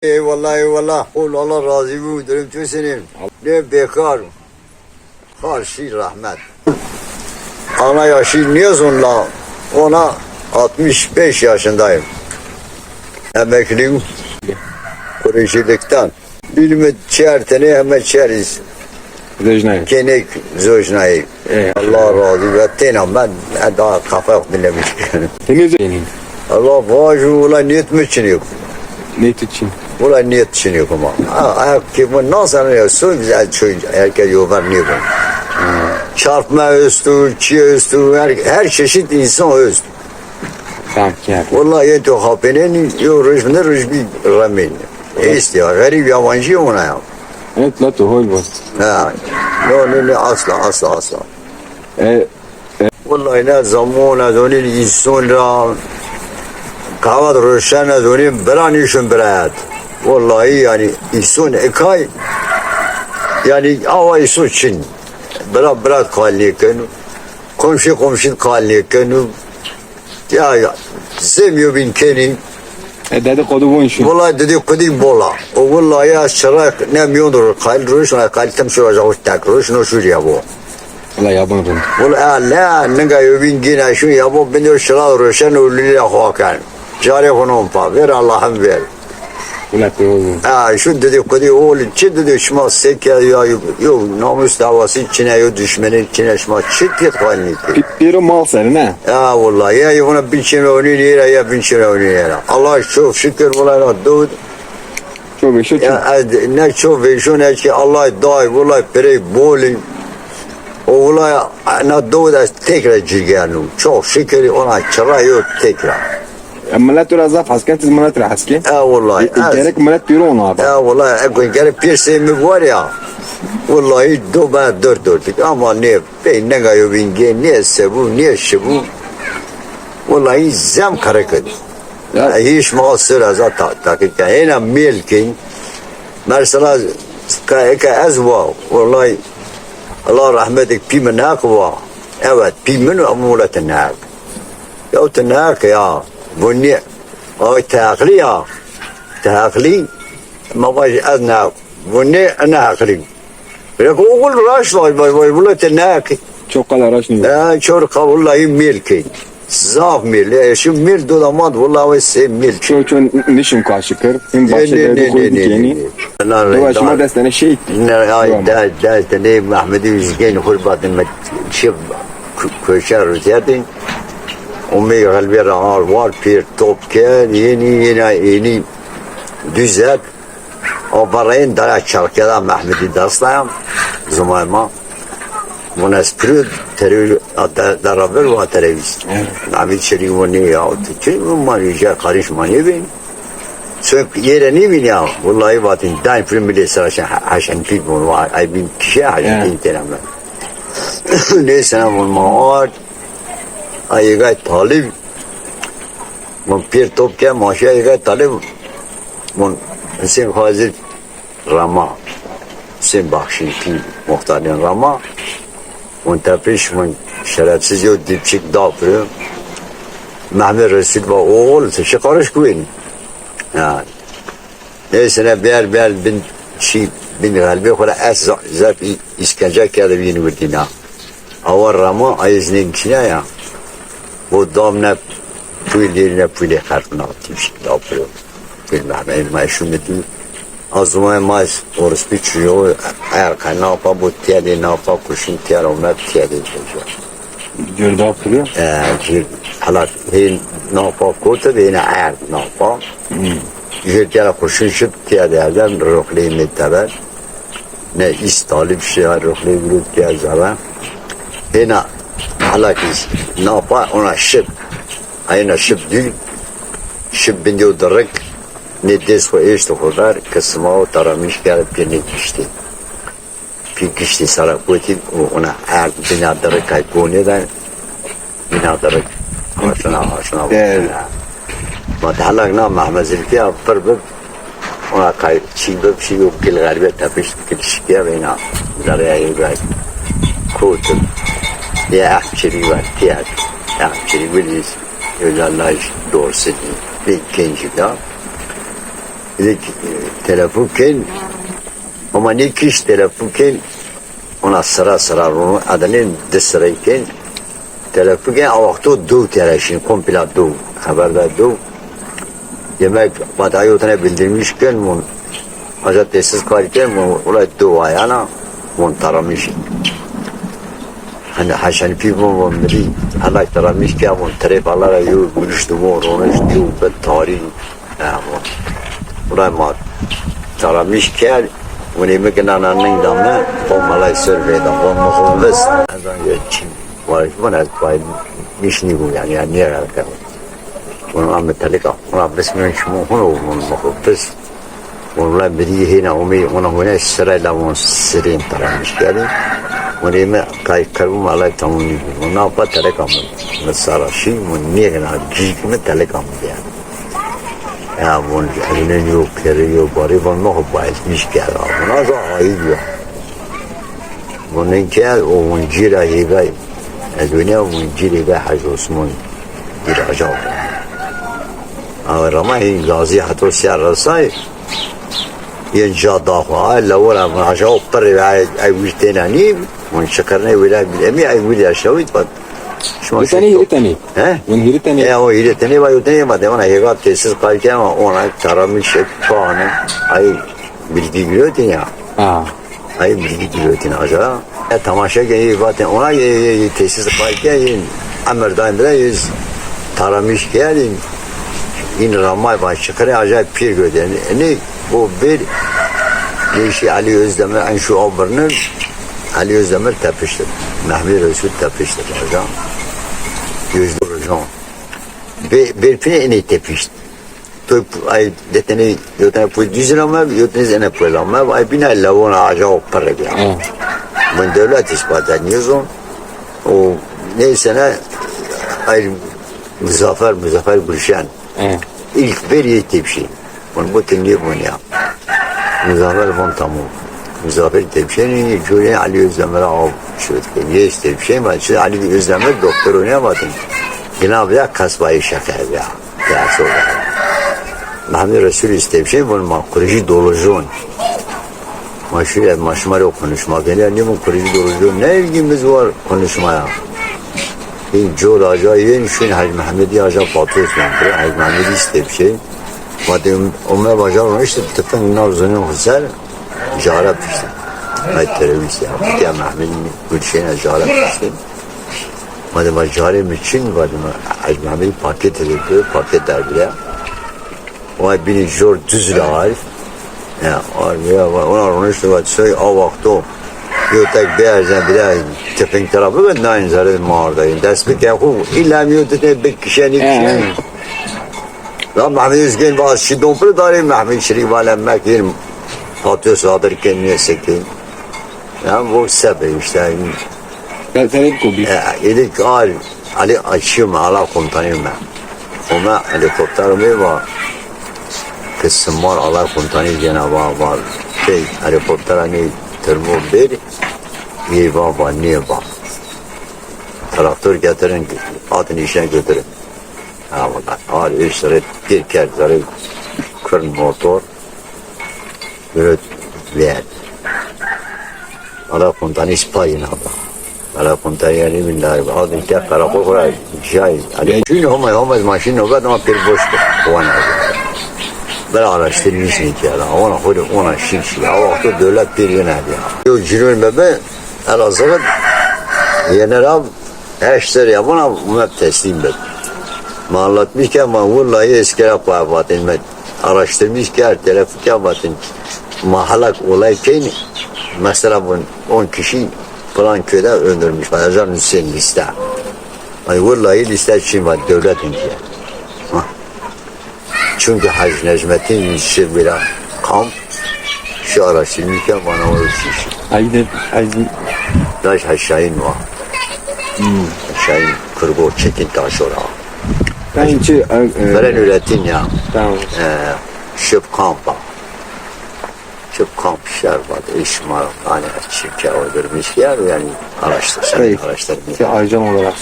Eyvallah eyvallah. Allah razı olsun. Çok senin. Ne bekar. Karşı rahmet. Ana yaşı niye onunla? Ona 65 yaşındayım. Emekliyim. Kuruşilikten. Bilme çerteni hemen çeriz. Zojnayı. Kenek zojnayı. Allah razı olsun. Ben daha kafa yok dinlemiş. Temiz benim. Allah vacı ulan niyet mi için yok? Niyet için. Ulan niyet için yok ama. Ayak ki bu nasıl anlıyorsun? Güzel çocuk. Herkes yobar niye bu? Çarpma üstü, çiğ üstü, her çeşit insan üstü. Tamam ki. Vallahi yeto hapenin yok rejimde rejimi ramin. İstiyor. Garip yabancı ona ya. Evet la to hol var. Ha. Ne asla. E, Vallahi ne zaman ne dönün insanla kahvat roşan ne dönün beranişun berat. Vallahi yani insan ekay yani ava insan için berat kalliken komşu kalliken ya sevmiyor bin kendi. dedikodu bu işin. Vallahi dedikodu bola. O vallahi ya şarak ne miyordur kal roşan kaltem şuraca hoş tak roşan şuraya bu. Allah yaban rın. Vallahi la nega yobin gina şu ya bu beni şarak roşan ulile hakan. Cari konum pa ver Allah'ım ver. Allah to. Şu dedikodu oğlum çi dedi şma sekya ya yok namus davası içine yok düşmenin içine şma çift halini. Biri mal senin ha. Ya vallahi ya ona bin çene oynuyor ya bin çene oynuyor. Allah çok şükür vallahi doğdu. Çok işi için. Ya ne çok ve şu ne ki Allah dahi vallahi pere bolin. O vallahi ne doğdu tekrar cilganım. Çok şükür ona çıra yok tekrar. Millet biraz daha fasketiz millet rahatsız. Vallahi. Gerek millet biri onu abi. Vallahi gerek bir sevmi var ya. Vallahi dört ama ne ne gayobin ge ne sebu ne şibu. Vallahi zam hareket. Hiç muasır azat takik. Yine milkin. Mesela ka azwa vallahi Allah rahmetik pimenak va. Evet pimen amulatnak. Ya tnak ya. Bunni o تهاقلي ما باش أذنا bunni أنا عقلي لكن أقول راش باي ولا تناكي Çok kadar araşmıyor. لا شرقة والله ملكي زاف ميل شو ميل دولامات والله وسي ميل Çok nişim karşı kır. En başta da koyduk yeni. Dolaşma destene şehit. ده تني محمد يزكين خربات شوف كوشار زيادين أمي قلبي رعار وار بير توب كان yeni düzelt o parayın daha çarkıda Mehmet'i dastayam zamanıma bunu espri terör beraber var televizyon. Mehmet Şerif onu ya tüçün var yüce karışma ne bin. Sök yere ne bin ya vallahi batın daim film bile sırasın haşen film bunu var ay bin kişi haşen film tenemler. Neyse bunu var ay gayet talip bu bir top ke maşaya gayet talip mun sen hazır Rama sen bakşin ki muhtarın Rama mun tapiş mun şerefsiz yo dipçik dağıtıyor Mehmet Resul ve oğul teşe karış kuvin yani neyse ber bin şey bin galbi kula es zat iskence kâde bini verdina avar Rama ayızının içine ya bu damne püyle kartına atmış dağıtıyor bilmem ben şu metin azmaya mais orası çıkıyor eğer kanapa bu tiyade napa kuşun tiyar onlar tiyade çalışıyor. Gördü yapıyor. Halat hin napa kota ve ne eğer napa. Tiyara kuşun şıp tiyade adam ruhli metaber ne istalip şey ruhli grup tiyar zaman. Hena halat napa ona şıp ayna şıp değil şıp bindiyor direkt ne desco este hodar kısma o taramış gelip yeni kişti sarakuti ona her binaları kaykonidan binaları aşına madalak na Mehmet Zilki afır ona kay çiğbep şey yok gel galiba tapiş kişiye bina daraya yürüyor kutu ya çiri var ya çiri bilir özellikle doğrusu bir genç da dedik telefon ken ama ne kişi telefon ken ona sıra onun adının de sırayken telefon ken o vakti du tereşin komple du haberdar du yemek batayotuna bildirmişken mun acaba tesis kalırken mun olay du ayağına mun taramış hani haşan pivon biri Allah taramış ki mun terefalara yu görüştüm onu işte bu tarih olay mı taramış ki bunu yemek ananın damla olmalay sürveyden olmalıyız azan geçim var bana bay mişni bu yani niye kadar bunu anlattık ama bismillahirrahmanirrahim onu muhabbet onunla biri hina ona hune sırayla on sirin taramış geldi bunu yemek kaybım alay tamam bunu apa telekam mesela şey bu niye kadar cihme telekam yani ya bunun elinin yok, kere yok, bari bunun muhabbetmiş geldi. Buna da ayıp. Bunun ki o muncira hegay, dünya muncira hegay Hacı Osman bir acayip. Ama hin gazi hatta siyarlasay, yen jadaha, lavura acayip parı ay virtenani, bunun şekerine veren bilemi ay vir yaşayıp bak. Hiritani. He? Hiritani. Ya o hiritani var hiritani var. Devana hega tesis kalken ona taramış puanı ay bilgi giriyordu ya. Ay bilgi giriyordu acaba. Tamaşa geliyor zaten ona tesis kalken Amer'dan bile yüz taramış geldi. Yine ramay var çıkarı acayip pir gördü. Ne o bir Leşi Ali Özdemir en şu obrunun Ali Özdemir tepiştir. Mehmet Resul tepiştir acaba. Yüzde hocam. Belpine ene tepişti. To ay detene yotene po düzlama yotene zene polama ay bina lavona acayip para ya. Ben devlet ispatanıyozum. O neyse ne ay Muzaffer Gülşen. İlk bir tepişi. Onu bu tinliyor bunu ya. Muzaffer von tamam. Muzaffer tepişeni şöyle Ali Özdemir'e al. Şöyle niye tepişen var? Şimdi Ali Özdemir doktor oynamadın. Yine abi kasbayı şeker ya. Ya sonra. Mehmet Resul tepişen bunu makuriji dolujun. Maşure maşmaro konuşmak. Yani ne bu kuriji dolujun? Ne ilgimiz var konuşmaya? Jor acayip şun Hacı Mehmet'i acayip patıyorsun. Hacı Mehmet'i tepişen. Madem onlar bacağı işte tıpkı navzunun güzel. Jarap işte. Hayır terörist ya. Ya Mehmet'in Gülşen'e jarap işte. Madem jarap için madem Hacı Mehmet'i paket ediyor, paket derdiler. O ay beni zor düzle arif. Ya ona işte var şey o vakti o. Yotak beyazdan bile tepin tarafı ben de aynı zararı mağardayım. Destek yahu illa mi yotak bir kişiye Lan Mehmet Özgen var şidopru darim Mehmet Şerif alemmek yerim. Fatih Sadır kendine sekeyim. Yani bu sebep işte. Ben senin kubi. Yedik Ali açıyorum ala komutanıyım ben. Ona helikopterimi var. Kısım var ala komutanı Cenab-ı var. Helikopter hani termol bir. İyi var niye var. Traktör getirin atın işine götürün. Ağır üstleri bir kertleri kırın motor böyle ver. Ala komutanı İspanya'nın abla. Ala komutanı yani billahi. Adın tek karakol kuray. Şahit. Çünkü homaz maşin o kadar ama bir boştu. Ona. Ben araştırmışsın ki ya. Ona şirşi. O vakti devlet bir yöneldi ya. Yo cürün bebe ELAZİİ General eşler ya buna teslim et. Anlatmış ki ama vallahi eskere pahavatın ben araştırmış ki her telefon pahavatın mahallak olayken mesela bu 10 kişi falan köyde öldürmüş. Bayacan Hüseyin liste. Ay vallahi liste için var devletin ki. Çünkü Hacı Necmettin işi bir kamp şu araştırmış ki bana o işi. Aynen. Daş aşağıyın var. Aşağıyın kırgo çekin taş oraya. Veren üretin ya. Tamam. Şıp kampa. Şıp kamp işler var. İşmar. Hani çiftçi öldürmüş yer yani araştırmış. Ayrıca olarak.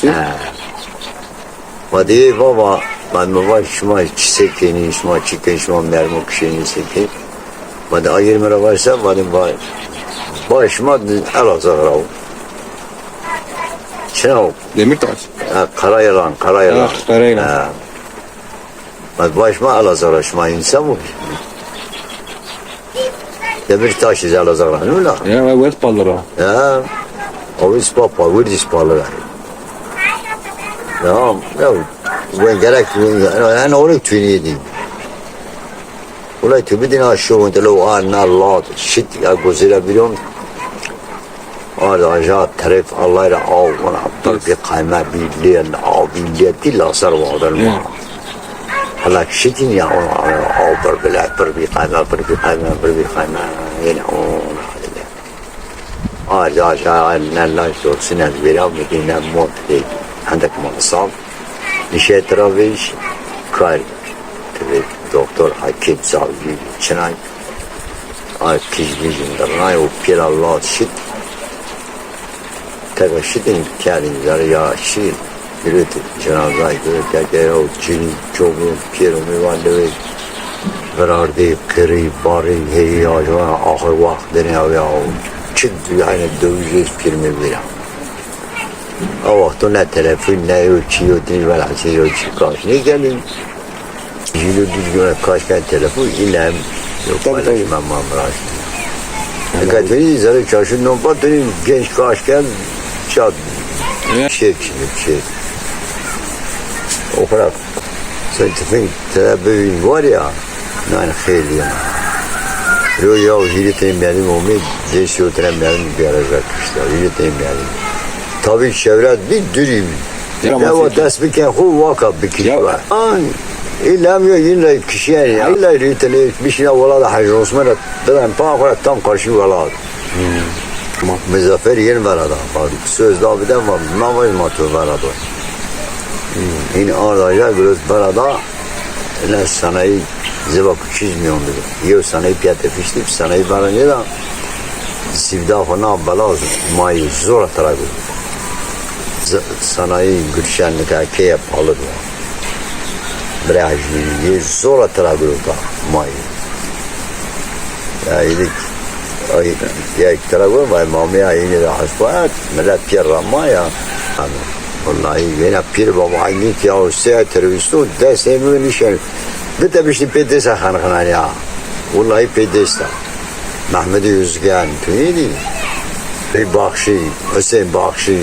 Vadi baba Ben baba şuma çiçekini, şuma çiçeğini, şuma mermuk şeyini çekeyim. Ben de ayırmaya varsa benim başıma ELAZİÐ. Çınav. Demirtaş. Karayalan. Karayalan. Ben başıma ELAZİÐ şuma insan mı? Demirtaş ELAZİÐ ne mi la? Ya ben west pallara. Ya. O ispapa, o ispala. Ya. Ben gerek yani onu tüyüydüm. Olay tübü din aşağı oldu. Lo Allah shit ya gözüyle biliyorum. Zazaca taraf Allah'la av bana bir kayma birliğe av birliğe değil asar vardır. Allah shit'in ya av bir kayma yine o Zazaca neler sorsun ezbera medine mod değil. عندك منصب نشيت رويش كار دكتور حكيم زاوي چناي كيجي جندرناي وبير الله شيت تغشيت كارين زريا شيت يريد جنازاي كده جيني جوبو بيرو ميواندوي براردي كري باري هي اجوا اخر وقت دنيا يا چد يعني دوجيش بير ميبيرا o vakti ne telefon ne ölçüyor değil ve her ölçü ne gelin yürü düzgün kaçken telefon inem yok paylaşmam mamraş dikkatini zara çarşı nompatını genç kaçken çat şey o kadar sen tefin telefon var ya yani hayli ya rüya hiritin benim umid değişiyor benim bir aracak işte hiritin benim tabii çevre bir dürüm. Ya o tasbiken hu vakab bir kişi var. İlhamiyor yine kişi yani. İlla riteli bir şey valla da Hacı Osman'a ben pahalı tam karşı valla. Muzaffer yeni var adam. Söz David'den var. Namaz matı var adam. Yine ağırdaca biraz var adam. Ne sanayi zebak çizmiyor dedi. Yok sanayi piyade fiştip sanayi varınca da sivda falan balaz mayı zor atarak sanayi gülşenlik erkeğe yapalı diyor. Brajli'yi zor atarak da mayı. Ya idik ya iktara koy vay mamiya yine de hasbayat millet pirrama ya. Vallahi yine pir baba aynı ki ya o seyahat teröristu desemi nişan. Bir de bir şey pedesa hanıkına ya. Vallahi pedesta. Mehmet Yüzgen tüyedi. Bir bakşı, Hüseyin bakşı.